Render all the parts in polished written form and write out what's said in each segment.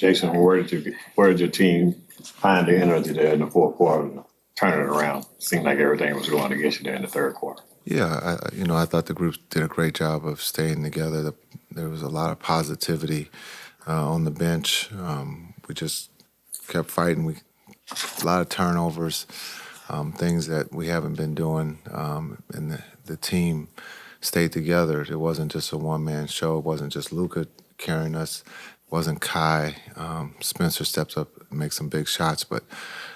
Jason, where did your team find the energy there in the fourth quarter and turn it around? Seemed like everything was going against you there in the third quarter. Yeah, I thought the group did a great job of staying together. There was a lot of positivity on the bench. We just kept fighting. A lot of turnovers, things that we haven't been doing, and the team stayed together. It wasn't just a one-man show. It wasn't just Luka carrying us. It wasn't Kai. Spencer steps up and makes some big shots, but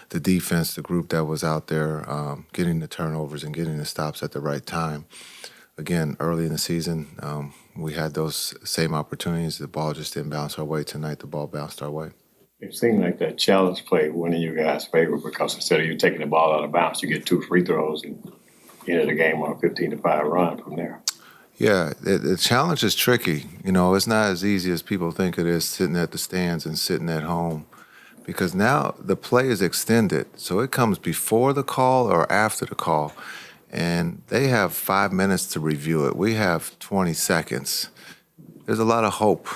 the defense, the group that was out there, getting the turnovers and getting the stops at the right time. Again, early in the season, we had those same opportunities. The ball just didn't bounce our way. Tonight, the ball bounced our way. It seemed like that challenge play went in you guys' favor because instead of you taking the ball out of bounds, you get 2 free throws and you end the game on a 15-5 run from there. Yeah, the challenge is tricky. It's not as easy as people think it is sitting at the stands and sitting at home, because now the play is extended. So it comes before the call or after the call, and they have 5 minutes to review it. We have 20 seconds. There's a lot of hope.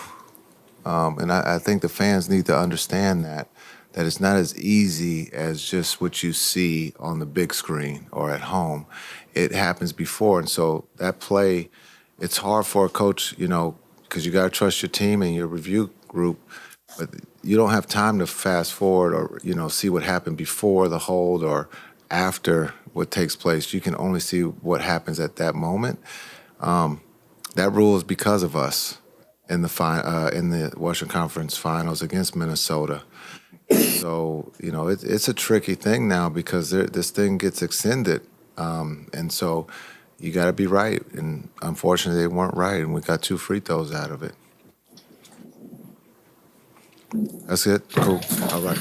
And I think the fans need to understand that it's not as easy as just what you see on the big screen or at home. It happens before, and so that play, it's hard for a coach, because you got to trust your team and your review group, but you don't have time to fast forward or, see what happened before the hold or after what takes place. You can only see what happens at that moment. That rule is because of us in the Western Conference Finals against Minnesota. So, it's a tricky thing now because this thing gets extended. And so you got to be right. And unfortunately, they weren't right, and we got 2 free throws out of it. That's it? Cool. All right.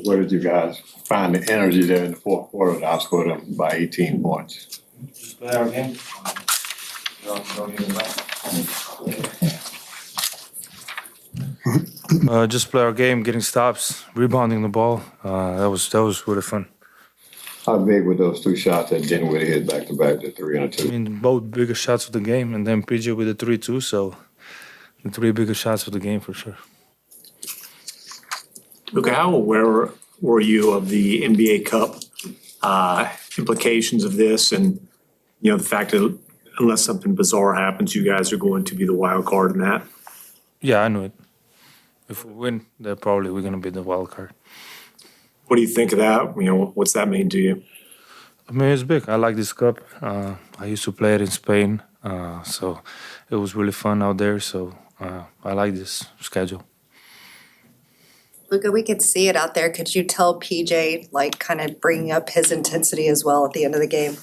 Where did you guys find the energy there in the fourth quarter to outscore them by 18 points? Just play our game. Just play our game, getting stops, rebounding the ball. That was really fun. How big were those 2 shots that Dinwiddie hit back-to-back, the 3 and a 2? I mean, both biggest shots of the game, and then PJ with the 3 too. So the 3 biggest shots of the game for sure. Luka, how aware were you of the NBA Cup implications of this, and the fact that unless something bizarre happens, you guys are going to be the wild card in that? Yeah, I knew it. If we win, then probably we're gonna be the wild card. What do you think of that? What's that mean to you? I mean, it's big. I like this cup. I used to play it in Spain, so it was really fun out there. So I like this schedule. Luka, we could see it out there. Could you tell PJ, kind of bring up his intensity as well at the end of the game?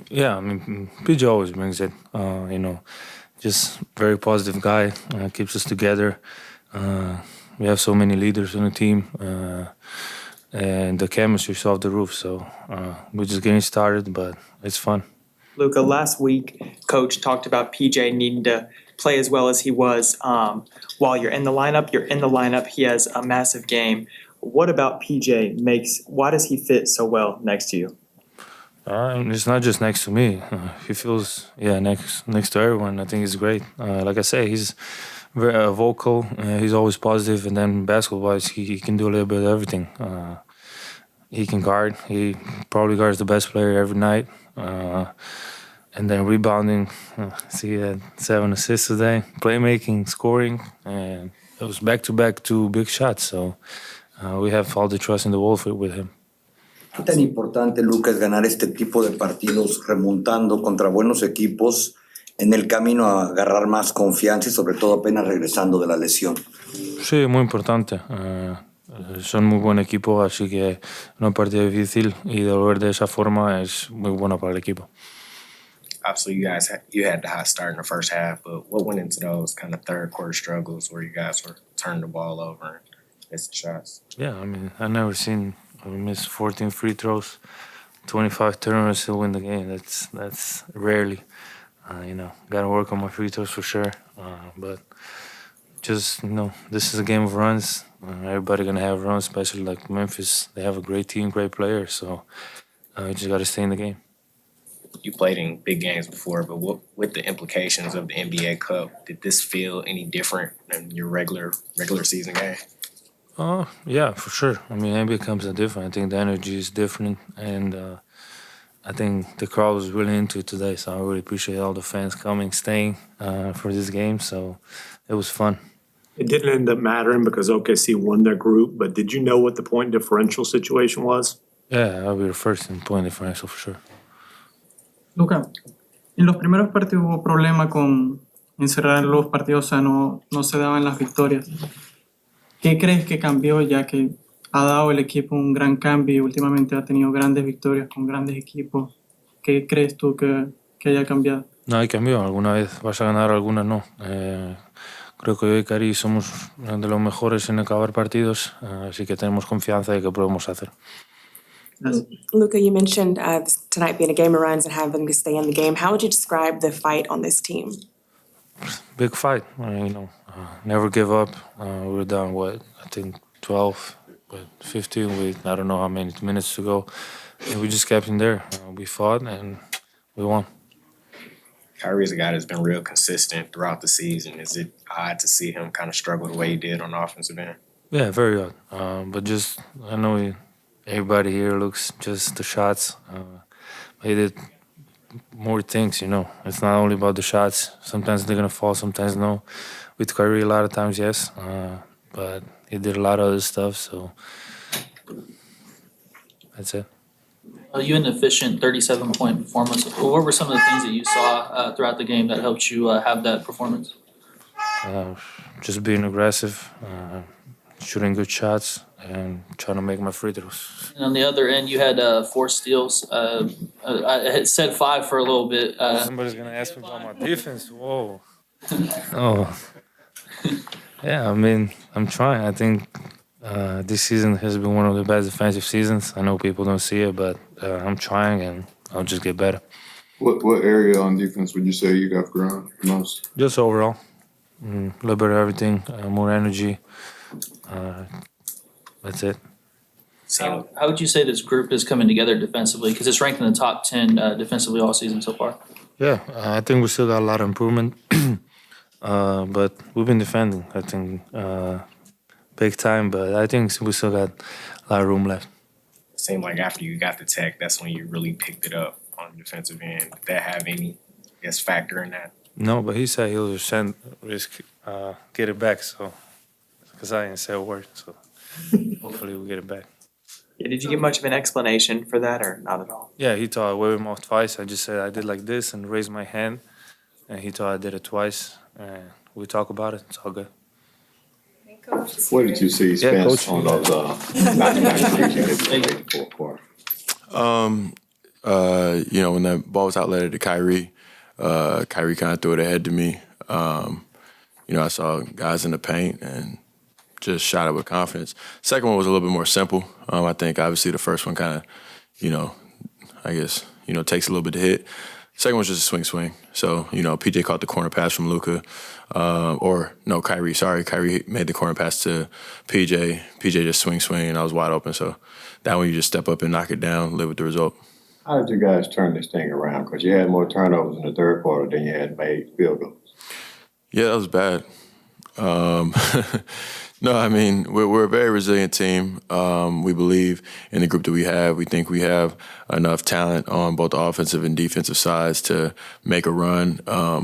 Yeah, I mean, PJ always brings it. Just very positive guy. Keeps us together. We have so many leaders on the team. And the chemistry's off the roof, so we're just getting started, but it's fun. Luka, last week, Coach talked about PJ needing to play as well as he was while you're in the lineup. You're in the lineup. He has a massive game. What about PJ why does he fit so well next to you? It's not just next to me. He feels, next to everyone. I think he's great. Like I say, he's very vocal. He's always positive, and then basketball-wise, he can do a little bit of everything. He can guard. He probably guards the best player every night. And then rebounding. He had 7 assists today. Playmaking, scoring, and it was back-to-back 2 big shots. So we have all the trust in the world with him. ¿Qué tan importante, Luka, es ganar este tipo de partidos remontando contra buenos equipos en el camino a agarrar más confianza y sobre todo apenas regresando de la lesión? Sí, muy importante. Son muy buen equipo, así que una partida difícil y de volver de esa forma es muy bueno para el equipo. Obviously, you had the hot start in the first half, but what went into those kind of third quarter struggles where you guys were turning the ball over and missing shots? Yeah, I mean, I never seen we miss 14 free throws, 25 turnovers to win the game. That's rarely. Got to work on my free throws for sure. But just, this is a game of runs. Everybody going to have runs, especially like Memphis. They have a great team, great players. So you just got to stay in the game. you played in big games before, but what with the implications of the NBA Cup, did this feel any different than your regular season game? Yeah, for sure. I mean, NBA comes out different. I think the energy is different, and I think the crowd was really into it today. So I really appreciate all the fans coming, staying for this game. So it was fun. It didn't end up mattering because OKC won their group, but did you know what the point differential situation was? Yeah, I'll be the first in point differential for sure. Luka, en los primeros partidos hubo problema con encerrar los partidos, o sea, no se daban las victorias. ¿Qué crees que cambió ya que ha dado el equipo un gran cambio y últimamente ha tenido grandes victorias con grandes equipos? ¿Qué crees tú que haya cambiado? No hay cambio. Alguna vez vas a ganar, algunas no. Creo que yo y Cari somos de los mejores en acabar partidos, así que tenemos confianza de que podemos hacer. Luka, you mentioned tonight being a game of runs and having to stay in the game. How would you describe the fight on this team? Big fight, never give up. We were down, I think 12, but 15 I don't know how many minutes to go. And we just kept in there. We fought and we won. Kyrie's a guy that's been real consistent throughout the season. Is it odd to see him kind of struggle the way he did on the offensive end? Yeah, very odd. But just, I know everybody here looks just the shots. He did more things, It's not only about the shots. Sometimes they're going to fall, sometimes no. With Kyrie, a lot of times, yes. But he did a lot of other stuff, so that's it. You had an efficient 37-point performance. What were some of the things that you saw throughout the game that helped you have that performance? Just being aggressive, shooting good shots, and trying to make my free throws. And on the other end, you had 4 steals. I had said 5 for a little bit. Somebody's going to ask me about my defense. Whoa. Oh. Yeah, I mean, I'm trying. I think this season has been one of the best defensive seasons. I know people don't see it, but I'm trying, and I'll just get better. What area on defense would you say you got grown most? Just overall. A little bit of everything, more energy. That's it. How would you say this group is coming together defensively? Because it's ranked in the top 10 defensively all season so far. Yeah, I think we still got a lot of improvement. But we've been defending, I think, big time. But I think we still got a lot of room left. It seemed like after you got the tech, that's when you really picked it up on the defensive end. Did that have any, factor in that? No, but he said he'll get it back, so because I didn't say a word, so hopefully we'll get it back. Yeah, did you get much of an explanation for that or not at all? Yeah, he thought I waved him off twice. I just said I did like this and raised my hand, and he thought I did it twice. And we talk about it. It's all good. What did you see, Spence, on those back-to-back you played in the fourth quarter? When the ball was outletted to Kyrie, Kyrie kind of threw it ahead to me. I saw guys in the paint and just shot it with confidence. Second one was a little bit more simple. I think obviously the first one kind of, takes a little bit to hit. Second one's just a swing. So, PJ caught the corner pass from Luka. Kyrie. Sorry, Kyrie made the corner pass to PJ. PJ just swing, and I was wide open. So that one you just step up and knock it down, live with the result. How did you guys turn this thing around? Because you had more turnovers in the third quarter than you had made field goals. Yeah, that was bad. No, I mean, we're a very resilient team. We believe in the group that we have. We think we have enough talent on both the offensive and defensive sides to make a run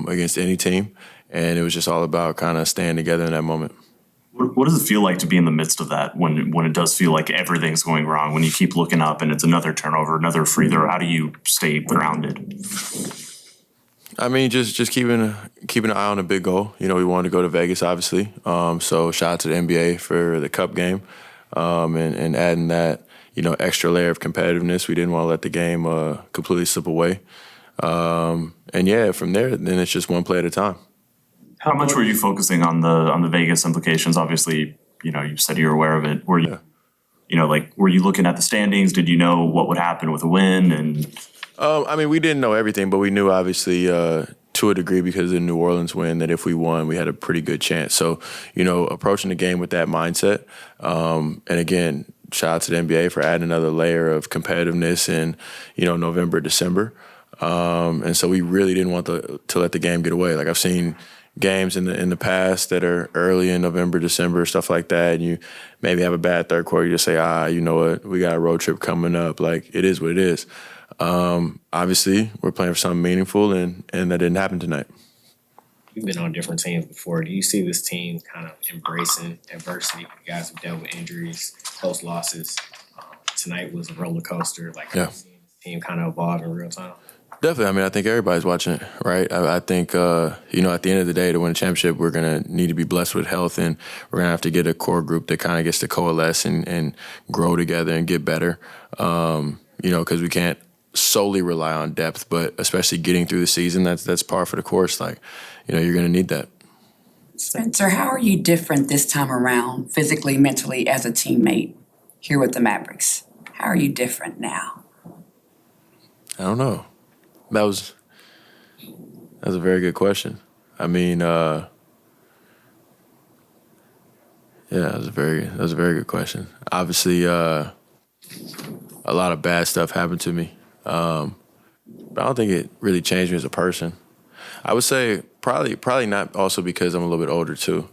against any team. And it was just all about kind of staying together in that moment. What does it feel like to be in the midst of that when it does feel like everything's going wrong, when you keep looking up and it's another turnover, another free throw? How do you stay grounded? I mean, just keeping an eye on a big goal. We wanted to go to Vegas, obviously. So shout out to the NBA for the Cup game and adding that, extra layer of competitiveness. We didn't want to let the game completely slip away. From there, then it's just one play at a time. How much were you focusing on the Vegas implications? Obviously, you said you were aware of it. Were you, were you looking at the standings? Did you know what would happen with a win? And we didn't know everything, but we knew obviously to a degree because of the New Orleans win that if we won, we had a pretty good chance. So, approaching the game with that mindset. And again, shout out to the NBA for adding another layer of competitiveness in, November, December. And so we really didn't want to let the game get away. Like I've seen games in the past that are early in November, December, stuff like that, and you maybe have a bad third quarter. You just say, you know what, we got a road trip coming up. Like it is what it is. Obviously, we're playing for something meaningful, and that didn't happen tonight. You've been on different teams before. Do you see this team kind of embracing adversity? You guys have dealt with injuries, close losses. Tonight was a roller coaster. Like, Yeah. have you seen this team kind of evolve in real time? Definitely. I mean, I think everybody's watching it, right? I think, you know, at the end of the day, to win a championship, we're going to need to be blessed with health, and we're going to have to get a core group that kind of gets to coalesce and grow together and get better, you know, because we can't solely rely on depth, but especially getting through the season, that's par for the course. Like, you know, you're going to need that. Spencer, how are you different this time around, physically, mentally, as a teammate here with the Mavericks? How are you different now? I don't know. That was a very good question. I mean, yeah, that was a very good question. Obviously, a lot of bad stuff happened to me, but I don't think it really changed me as a person. I would say probably not, also because I'm a little bit older too.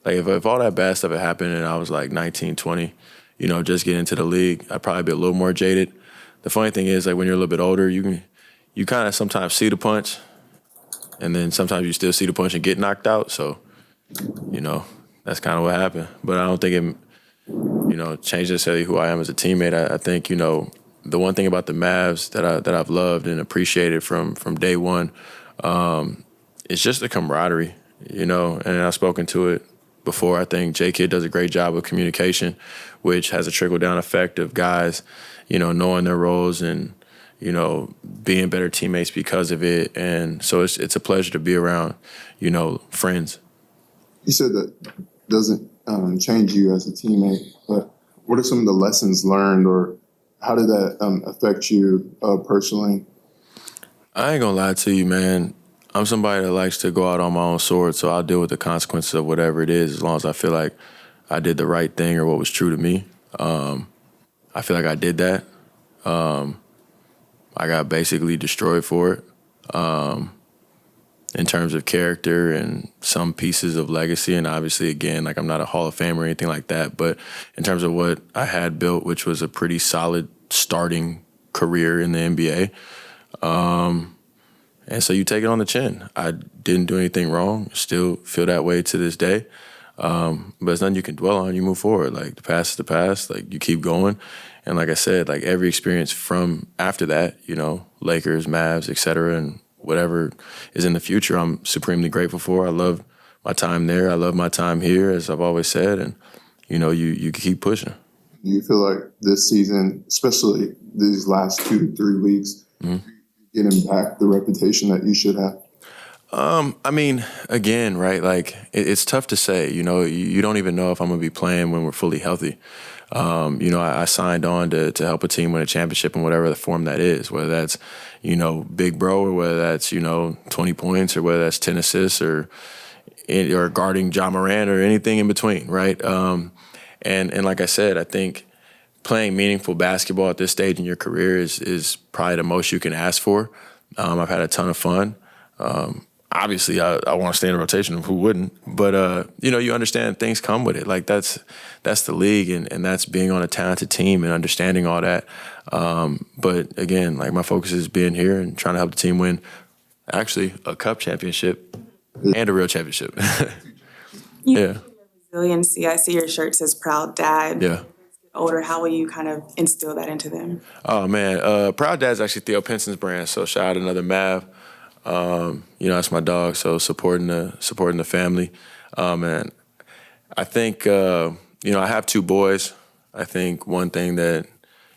Like if all that bad stuff had happened and I was like 19, 20, you know, just getting into the league, I'd probably be a little more jaded. The funny thing is, like when you're a little bit older, you kind of sometimes see the punch, and then sometimes you still see the punch and get knocked out. So, you know, that's kind of what happened. But I don't think it, you know, changed necessarily who I am as a teammate. I think, you know, the one thing about the Mavs that I've loved and appreciated from day one, it's just the camaraderie, you know. And I've spoken to it before. I think bFb-Kidd does a great job of communication, which has a trickle-down effect of guys, you know, knowing their roles and, you know, being better teammates because of it. And so it's a pleasure to be around, you know, friends. You said that doesn't change you as a teammate, but what are some of the lessons learned, or how did that affect you personally? I ain't gonna lie to you, man. I'm somebody that likes to go out on my own sword, so I'll deal with the consequences of whatever it is as long as I feel like I did the right thing or what was true to me. I feel like I did that. I got basically destroyed for it in terms of character and some pieces of legacy. And obviously, again, like I'm not a Hall of Famer or anything like that, but in terms of what I had built, which was a pretty solid starting career in the NBA. And so you take it on the chin. I didn't do anything wrong, still feel that way to this day. But it's nothing you can dwell on. You move forward. Like the past is the past. Like you keep going. And like I said, like every experience from after that, you know, Lakers, Mavs, et cetera, and whatever is in the future, I'm supremely grateful for. I love my time there. I love my time here, as I've always said. And, you know, you keep pushing. Do you feel like this season, especially these last 2 to 3 weeks, getting back the reputation that you should have? I mean, again, right, like it's tough to say, you know, you don't even know if I'm going to be playing when we're fully healthy. You know, I signed on to help a team win a championship in whatever the form that is, whether that's, you know, big bro, or whether that's, you know, 20 points, or whether that's 10 assists, or guarding Ja Morant, or anything in between, right? And like I said, I think playing meaningful basketball at this stage in your career is probably the most you can ask for. I've had a ton of fun. Obviously, I want to stay in the rotation. Who wouldn't? But, you know, you understand things come with it. Like, that's the league, and that's being on a talented team and understanding all that. But, again, like, my focus is being here and trying to help the team win, actually, a cup championship and a real championship. Yeah. Resiliency. I see your shirt says "Proud Dad." Yeah. Older, how will you kind of instill that into them? Oh, man. Proud Dad's actually Theo Pinson's brand, so shout out to another Mav. You know, that's my dog, so supporting the family. And I think, you know, I have 2 boys. I think one thing that,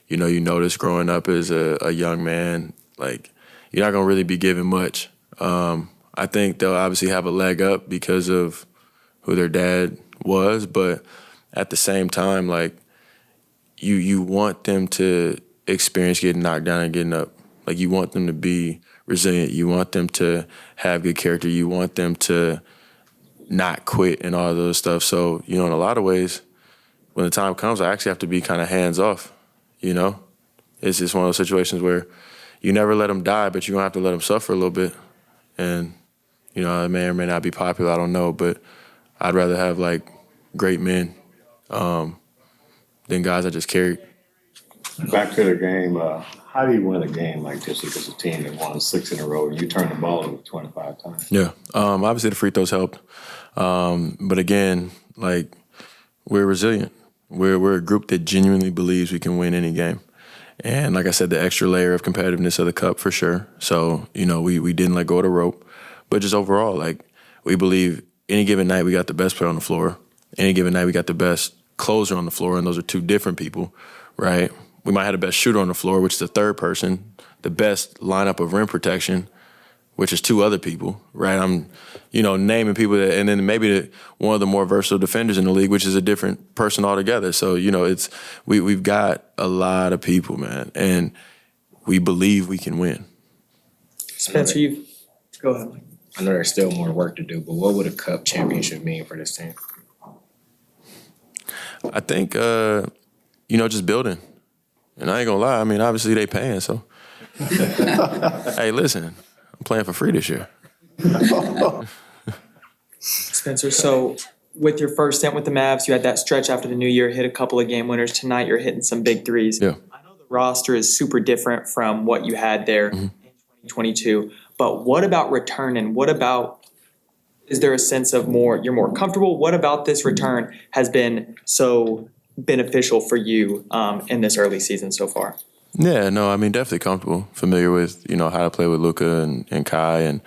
you know, you notice growing up as a young man, like, you're not going to really be given much. I think they'll obviously have a leg up because of who their dad was, but at the same time, like, you want them to experience getting knocked down and getting up. Like, you want them to be resilient. You want them to have good character. You want them to not quit and all those stuff. So, you know, in a lot of ways, when the time comes, I actually have to be kind of hands off, you know? It's just one of those situations where you never let them die, but you're going to have to let them suffer a little bit. And, you know, it may or may not be popular, I don't know, but I'd rather have, like, great men than guys I just carried. Back to the game, how do you win a game like this against a team that won 6 in a row and you turn the ball over 25 times? Yeah, obviously the free throws helped. But again, like, we're resilient. We're a group that genuinely believes we can win any game. And like I said, the extra layer of competitiveness of the cup for sure. So, you know, we didn't let go of the rope. But just overall, like, we believe any given night we got the best player on the floor. Any given night we got the best closer on the floor, and those are two different people, right? We might have the best shooter on the floor, which is the third person, the best lineup of rim protection, which is two other people, right? I'm, you know, naming people that, and then maybe one of the more versatile defenders in the league, which is a different person altogether. So, you know, we've got a lot of people, man, and we believe we can win. Spencer, go ahead. I know there's still more work to do, but what would a cup championship mean for this team? I think, you know, just building. And I ain't gonna lie, I mean, obviously they paying, so. Hey, listen, I'm playing for free this year. Spencer, so with your first stint with the Mavs, you had that stretch after the new year, hit a couple of game winners. Tonight you're hitting some big threes. Yeah. I know the roster is super different from what you had there in 2022, but what about returning? Is there a sense of you're more comfortable? What about this return has been so beneficial for you in this early season so far? Yeah, no, I mean, definitely comfortable, familiar with, you know, how to play with Luka and Kai. And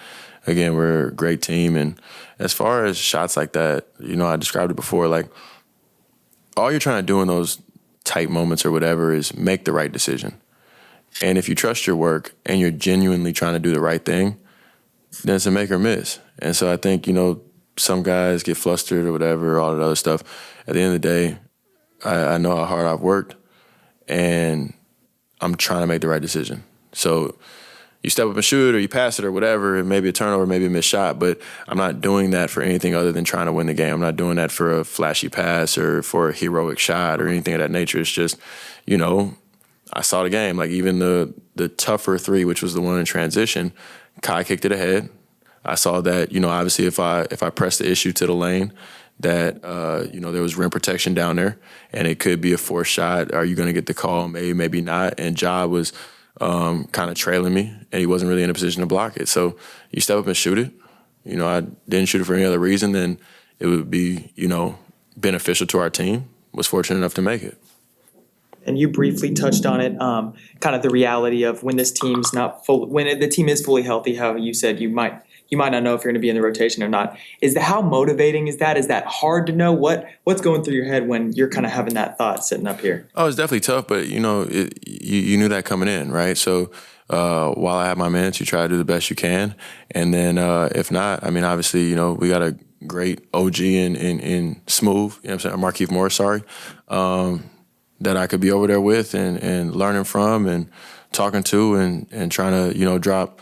again, we're a great team. And as far as shots like that, you know, I described it before, like, all you're trying to do in those tight moments or whatever is make the right decision. And if you trust your work and you're genuinely trying to do the right thing, then it's a make or miss. And so I think, you know, some guys get flustered or whatever, all that other stuff. At the end of the day, I know how hard I've worked, and I'm trying to make the right decision. So you step up and shoot, or you pass it, or whatever, it may be a turnover, maybe a missed shot, but I'm not doing that for anything other than trying to win the game. I'm not doing that for a flashy pass or for a heroic shot or anything of that nature. It's just, you know, I saw the game. Like, even the tougher three, which was the one in transition, Kai kicked it ahead. I saw that, you know, obviously if I press the issue to the lane, that, you know, there was rim protection down there, and it could be a forced shot. Are you going to get the call? Maybe, maybe not. And Ja was kind of trailing me, and he wasn't really in a position to block it. So you step up and shoot it. You know, I didn't shoot it for any other reason than it would be, you know, beneficial to our team. Was fortunate enough to make it. And you briefly touched on it, kind of the reality of when this team's not full, when the team is fully healthy, how you said you might not know if you're going to be in the rotation or not. How motivating is that? Is that hard to know? What's going through your head when you're kind of having that thought sitting up here? Oh, it's definitely tough, but, you know, you knew that coming in, right? So while I have my minutes, you try to do the best you can. And then if not, I mean, obviously, you know, we got a great OG in Smooth, you know what I'm saying, Markieff Morris, that I could be over there with and learning from and talking to and trying to, you know, drop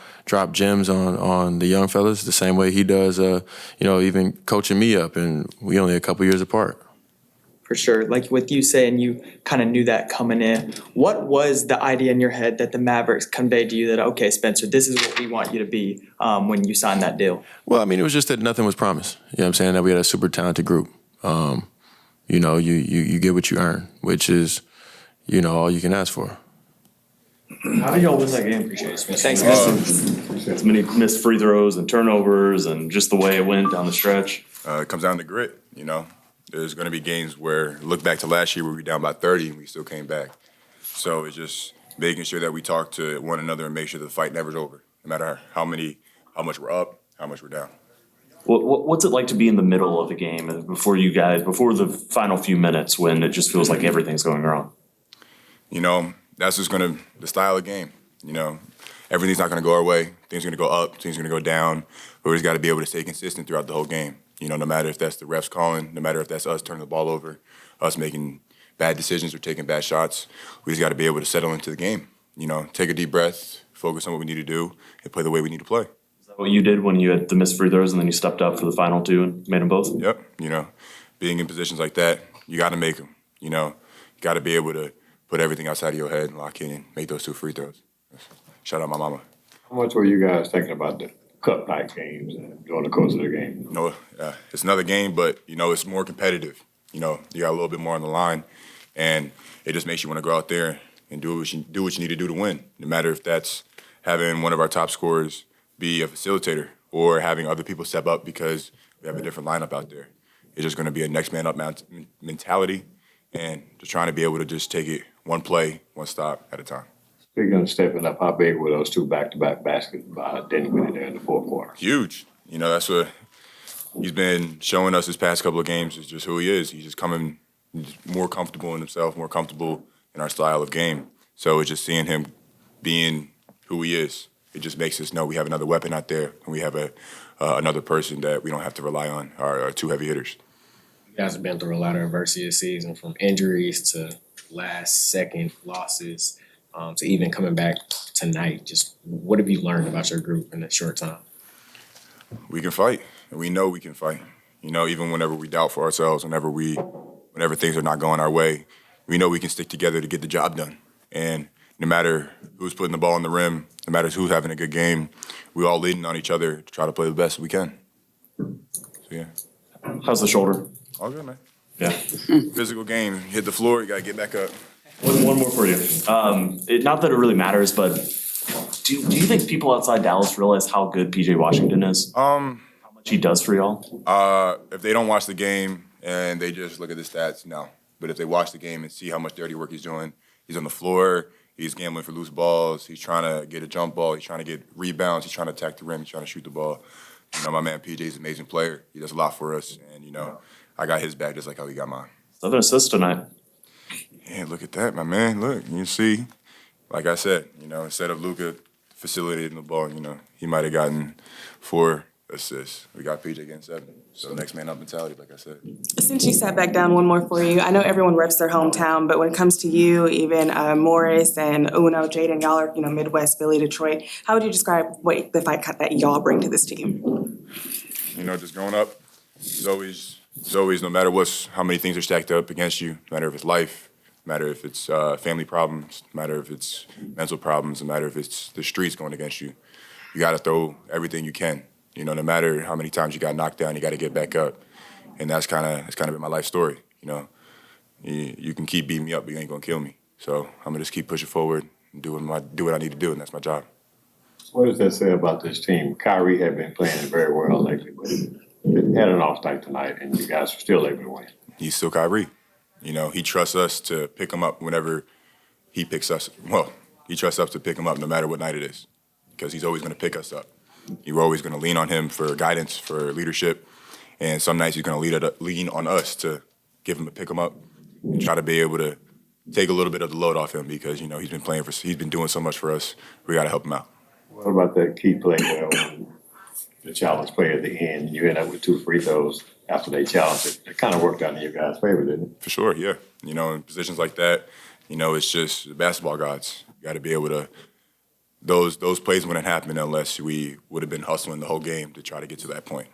gems on the young fellas the same way he does, you know, even coaching me up, and we only a couple years apart. For sure. Like with you saying you kind of knew that coming in, what was the idea in your head that the Mavericks conveyed to you that, okay, Spencer, this is what we want you to be when you signed that deal? Well, I mean, it was just that nothing was promised. You know what I'm saying? That we had a super talented group. You know, you get what you earn, which is, you know, all you can ask for. How do y'all win that game? Appreciate it. Thanks, Mr. As many missed free throws and turnovers and just the way it went down the stretch. It comes down to grit, you know. There's going to be games where, look back to last year where we were down by 30 and we still came back. So it's just making sure that we talk to one another and make sure the fight never's over, no matter how much we're up, how much we're down. What's it like to be in the middle of the game before the final few minutes when it just feels like everything's going wrong? You know, that's just the style of the game. You know, everything's not going to go our way. Things are going to go up, things are going to go down. But we just got to be able to stay consistent throughout the whole game. You know, no matter if that's the refs calling, no matter if that's us turning the ball over, us making bad decisions or taking bad shots, we just got to be able to settle into the game. You know, take a deep breath, focus on what we need to do, and play the way we need to play. Is that what you did when you had the missed free throws and then you stepped up for the final two and made them both? Yep. You know, being in positions like that, you got to make them. You know, you got to be able to put everything outside of your head and lock in and make those two free throws. shout out my mama. How much were you guys thinking about the cup night games during the course of the game? It's another game, but it's more competitive. You got a little bit more on the line, and it just makes you want to go out there and do what you need to do to win. No matter if that's having one of our top scorers be a facilitator or having other people step up because we have a different lineup out there. It's just going to be a next man up mentality, and just trying to be able to just take it one play, one stop at a time. Speaking of stepping up, how big were those two back-to-back baskets by Dinwiddie there in the fourth quarter? Huge. That's what he's been showing us his past couple of games is just who he is. He's just coming more comfortable in himself, more comfortable in our style of game. So it's just seeing him being who he is. It just makes us know we have another weapon out there, and we have another person that we don't have to rely on, our two heavy hitters. You guys have been through a lot of adversity this season, from injuries to last-second losses to even coming back tonight. Just what have you learned about your group in that short time? We can fight, and we know we can fight. Even whenever we doubt for ourselves, whenever things are not going our way, we know we can stick together to get the job done. And no matter who's putting the ball on the rim, no matter who's having a good game, we all leaning on each other to try to play the best we can. So, yeah. How's the shoulder? All good, man. Yeah. Physical game. Hit the floor, you got to get back up. One more for you. Not that it really matters, but do you think people outside Dallas realize how good PJ Washington is? How much he does for y'all? If they don't watch the game and they just look at the stats, no. But if they watch the game and see how much dirty work he's doing, he's on the floor, he's gambling for loose balls, he's trying to get a jump ball, he's trying to get rebounds, he's trying to attack the rim, he's trying to shoot the ball. My man PJ is an amazing player. He does a lot for us, and I got his back just like how he got mine. 7 assists tonight. Yeah, look at that, my man. Look, you see, like I said, instead of Luka facilitating the ball, he might have gotten 4 assists. We got PJ getting 7. So next man up mentality, like I said. Since you sat back down, one more for you. I know everyone reps their hometown, but when it comes to you, even Morris and Uno, Jaden, y'all are Midwest, Philly, Detroit. How would you describe what the fight that y'all bring to this team? Just growing up, it's always no matter how many things are stacked up against you, no matter if it's life, no matter if it's family problems, no matter if it's mental problems, no matter if it's the streets going against you, you got to throw everything you can. No matter how many times you got knocked down, you got to get back up, and that's kind of been my life story. You can keep beating me up, but you ain't gonna kill me. So I'm gonna just keep pushing forward and do what I need to do, and that's my job. What does that say about this team? Kyrie had been playing very well lately, but he had an off night tonight, and you guys were still able to win. He's still Kyrie. He trusts us to pick him up whenever he picks us. Well, he trusts us to pick him up no matter what night it is, because he's always gonna pick us up. You're always going to lean on him for guidance, for leadership, and some nights he's going to lean on us to give him a pick him up and try to be able to take a little bit of the load off him because he's been doing so much for us. We got to help him out. What about that key play where the challenge play at the end? You end up with 2 free throws after they challenged it. It kind of worked out in your guys' favor, didn't it? For sure, yeah. In positions like that, it's just the basketball gods. You got to be able to. Those plays wouldn't happen unless we would have been hustling the whole game to try to get to that point.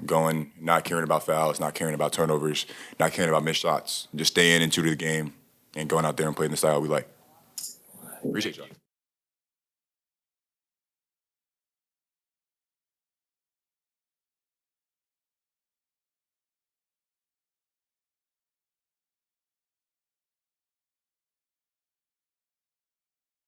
Going, not caring about fouls, not caring about turnovers, not caring about missed shots, just staying into the game and going out there and playing the style we like. Appreciate y'all.